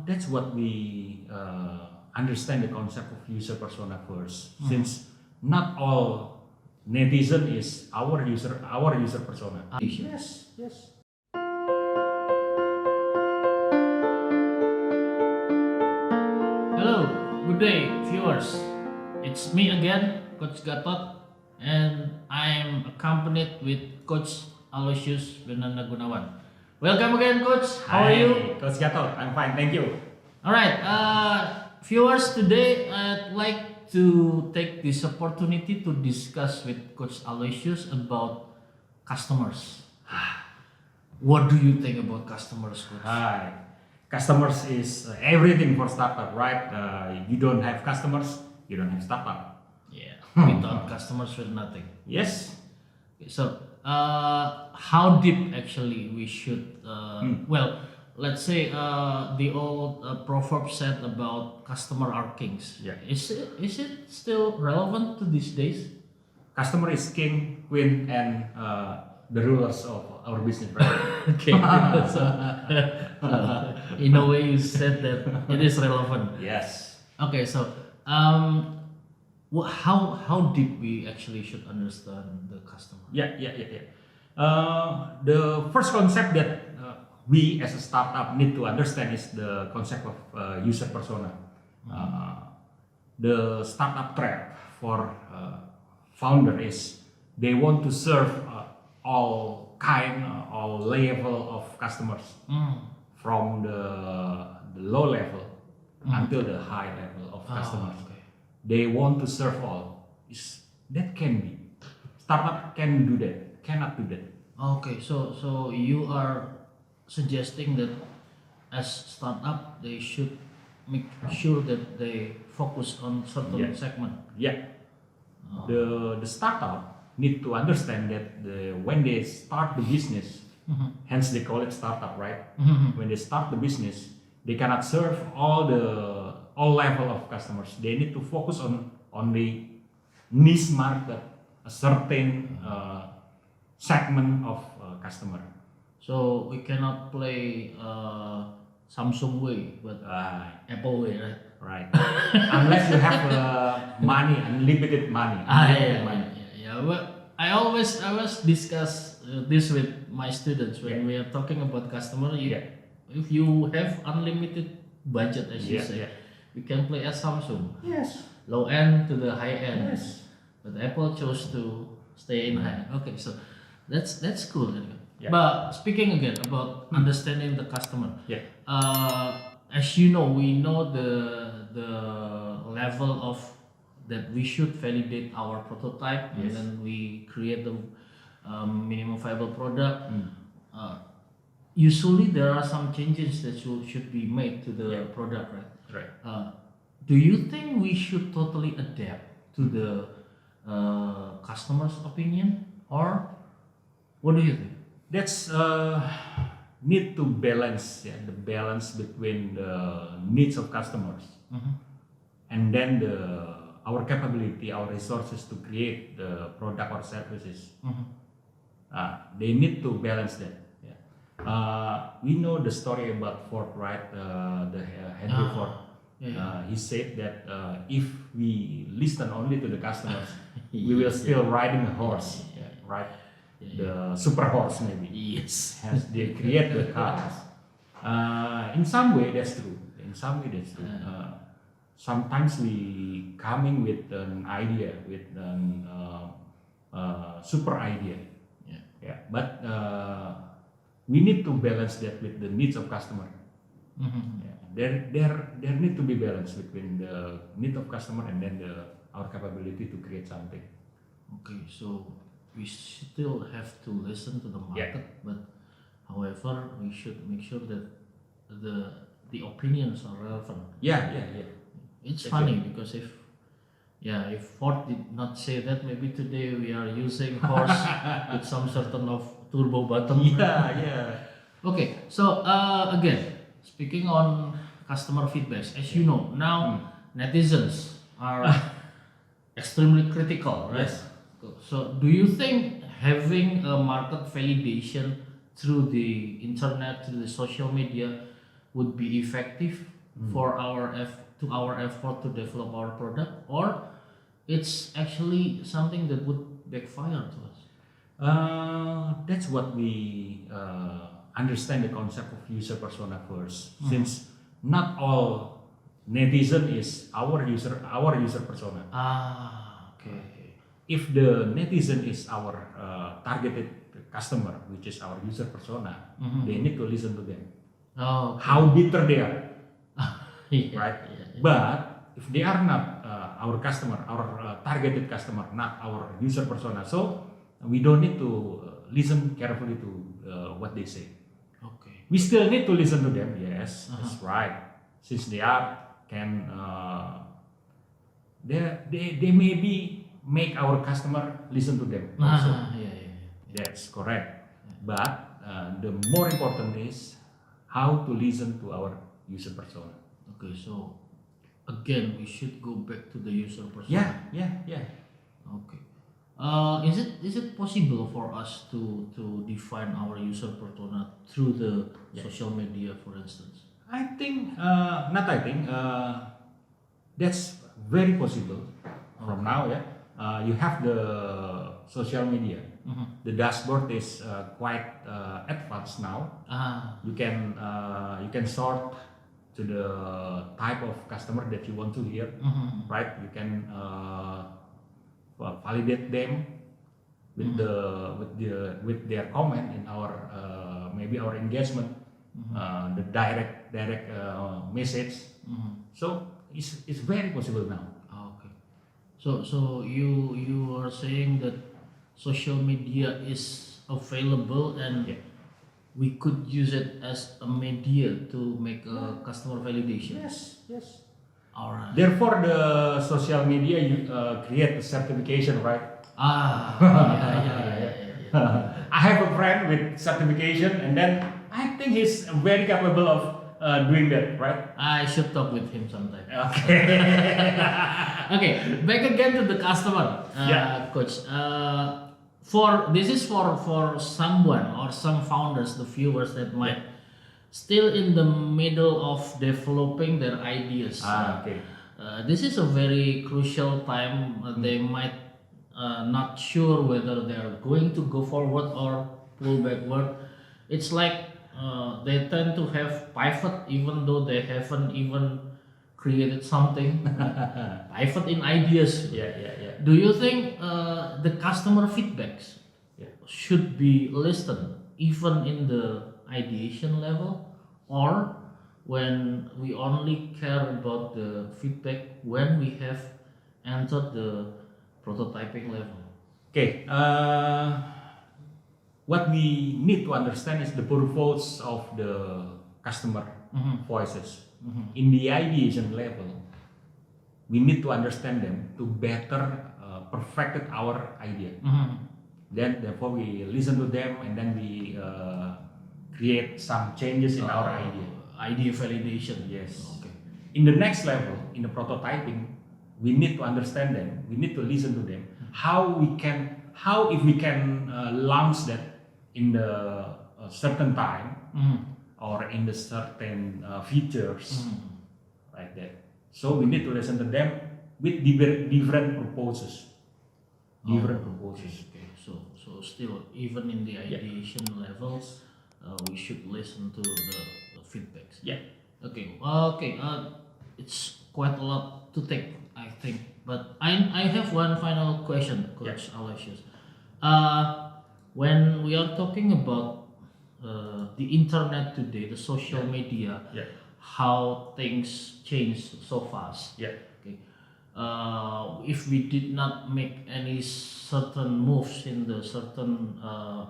That's what we understand the concept of user persona first, since not all netizen is our user persona. Yes, yes. Hello, good day, viewers. It's me again, Coach Gatot, and I am accompanied with Coach Aloysius Benanda Gunawan. Welcome again, Coach. How are you? Coach Gatot? I'm fine, thank you. All right, viewers. Today I'd like to take this opportunity to discuss with Coach Aloysius about customers. What do you think about customers, Coach? Hi. Customers is everything for startup, right? You don't have customers, you don't have startup. Yeah, without customers, we're nothing. Yes. Okay, so, how deep actually we should? Well, let's say the old proverb said about customer are kings. Yeah. Is it still relevant to these days? Customer is king, queen, and the rulers of our business, right? Okay. So, in a way, you said that it is relevant. Yes. Okay, so how deep we actually should understand the customer? Yeah. The first concept that we as a startup need to understand is the concept of user persona. The startup trap for founder is they want to serve all level of customers, from the low level until the high level of customers. Okay. They want to serve all. That can be. Startup can do that, cannot do that. Okay, so you are suggesting that as startup they should make sure that they focus on certain segment. Yeah. The startup need to understand that when they start the business, hence they call it startup, right? When they start the business, they cannot serve all level of customers. They need to focus on the niche market, a certain segment of customer. So we cannot play Samsung way, but Apple way, right? Right. Unless you have money, unlimited money. Yeah. Well, I always discuss this with my students when we are talking about customer. If you have unlimited budget, as you say, you can play as Samsung. Yes. Low end to the high end. Yes. But Apple chose to stay in high. Okay, so that's cool. Yeah. But speaking again about understanding the customer. Yeah. As you know, we know the level of that we should validate our prototype, and then we create the minimum viable product. Usually there are some changes that should be made to the product, right? Right. Do you think we should totally adapt to the customer's opinion, or what do you think? That's need to balance, the balance between the needs of customers and then our capability, our resources to create the product or services. They need to balance that. We know the story about Ford, right? The Henry Ford. He said that if we listen only to the customers, we will still riding a horse, right? The super horse maybe. Yes. As they create the cars. In some way that's true. Sometimes we coming with an idea, with an super idea. But we need to balance that with the needs of customer. There need to be balance between the need of customer and then our capability to create something. Okay, so we still have to listen to the market, but however, we should make sure that the opinions are relevant. It's funny because if Ford did not say that, maybe today we are using horse with some certain of turbo bottom. Okay, so again, speaking on customer feedbacks, as you know, now netizens are extremely critical, right? Yes. So, do you think having a market validation through the internet, through the social media, would be effective for our effort to develop our product, or it's actually something that would backfire to us? That's what we understand the concept of user persona first, since not all netizen is our user persona. Okay. If the netizen is our targeted customer, which is our user persona, they need to listen to them. Okay. How bitter they are, Yeah, right? yeah. But if they are not our customer, our targeted customer, not our user persona, so we don't need to listen carefully to what they say. Okay. We still need to listen to them, yes, that's right. Since they they maybe make our customer listen to them also. Yeah. That's correct. But the more important is how to listen to our user persona. Okay, so again, we should go back to the user persona. Yeah. Okay. Is it possible for us to define our user persona through the social media, for instance? That's very possible from now. Yeah, you have the social media. The dashboard is quite advanced now. You can sort to the type of customer that you want to hear, right? You can validate them with their comment in our maybe our engagement, the direct message. So it's very possible now. Okay. So you are saying that social media is available and we could use it as a media to make a customer validation. Yes. All right. Therefore, the social media you create a certification, right? Yeah. I have a friend with certification, and then I think he's very capable of doing that, right? I should talk with him sometime. Okay. Okay, back again to the customer, coach. This is for someone or some founders, the viewers that might still in the middle of developing their ideas. Okay. This is a very crucial time. They might not sure whether they are going to go forward or pull backward. It's like they tend to have pivot even though they haven't even created something. Pivot in ideas. Yeah. Do you think the customer feedbacks should be listened even in the ideation level, or when we only care about the feedback when we have entered the prototyping level? Okay. What we need to understand is the purpose of the customer voices. In the ideation level, we need to understand them to better perfect our idea. Then therefore we listen to them, and then we create some changes in our idea. Idea validation. Yes. Okay. In the next level, in the prototyping, we need to understand them. We need to listen to them. How if we can launch that in the certain time or in the certain features like that. So we need to listen to them with different proposals. Okay. So still, even in the ideation levels, we should listen to the feedbacks. Yeah. Okay. It's quite a lot to take, I think. But I have one final question, Coach Aloysius. When we are talking about the internet today, the social media, how things change so fast. Yeah. Okay. If we did not make any certain moves in the certain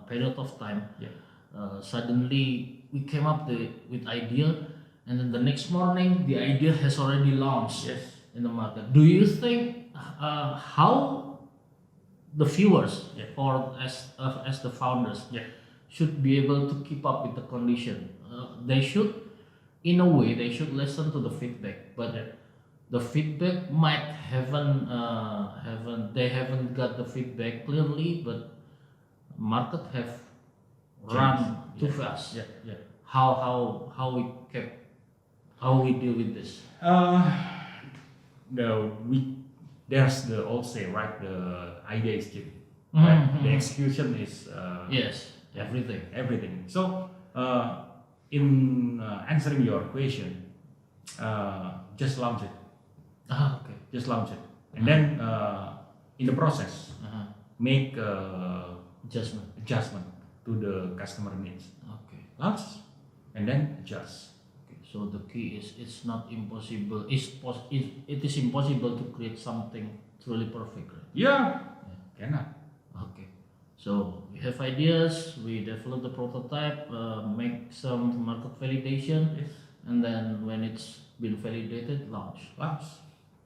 period of time, suddenly we came up with idea, and then the next morning the idea has already launched in the market. Do you think how the viewers or as the founders should be able to keep up with the condition? They should, in a way, they should listen to the feedback, but the feedback might haven't got the feedback clearly, but market have run too fast. How we kept how we deal with this? There's the old say, right? The idea is cheap, Mhm, right? mhm. The execution is Yes, everything. everything. So, in answering your question, just launch it. Okay. Just launch it, and then in the process, Uh-huh. make Adjustment. to the customer needs. Okay. Launch, and then adjust. Okay. So the key is it's not impossible. It is impossible to create something truly perfect, right? Yeah, cannot. Okay. So we have ideas. We develop the prototype. Make some market validation, Yes, and then when it's been validated, launch launch.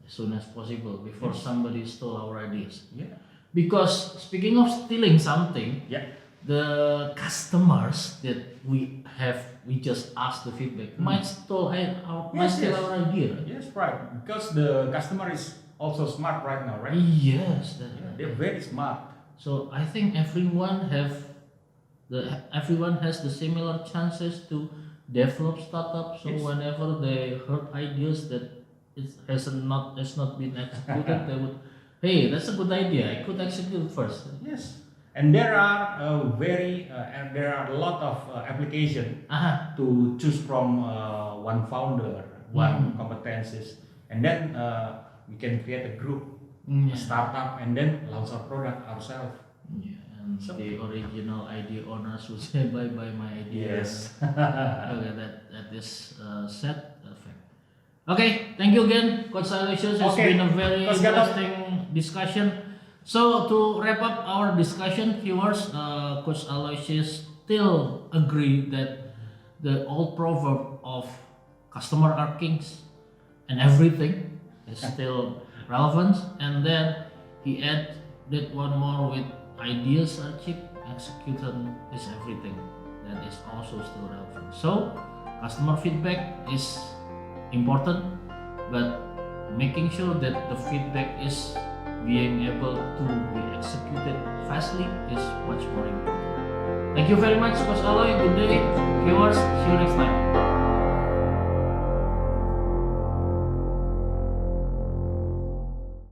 as soon as possible before Yes. somebody stole our ideas. Yeah, Because speaking of stealing something, yeah. the customers that we just asked the feedback might steal Yes, steal yes. our idea. Right? Yes, right. Because the customer is also smart right now, right? Yes. Yeah, they're very smart. So I think everyone has the similar chances to develop startups. So Yes. whenever they heard ideas that has not been executed, they would, hey, that's a good idea. I could execute it first. Yes, and there are a lot of application Aha. to choose from one founder, one Mhm. competencies, and then we can create a group, Yeah. a startup, and then launch our product ourselves. Yeah, and So- the original idea owners would say bye bye my idea. Yes. Okay, that is sad fact. Okay, thank you again, Coach Aloysius. It's Okay, been a very Coach Gatot. interesting discussion. So to wrap up our discussion, viewers, Coach Aloysius still agree that the old proverb of customer are kings and everything is still relevant. And then he added one more with ideas are cheap, execution is everything. That is also still relevant. So customer feedback is important, but making sure that the feedback is being able to be executed fastly is much more important. Thank you very much, Coach Aloy. Good day, viewers. See you next time.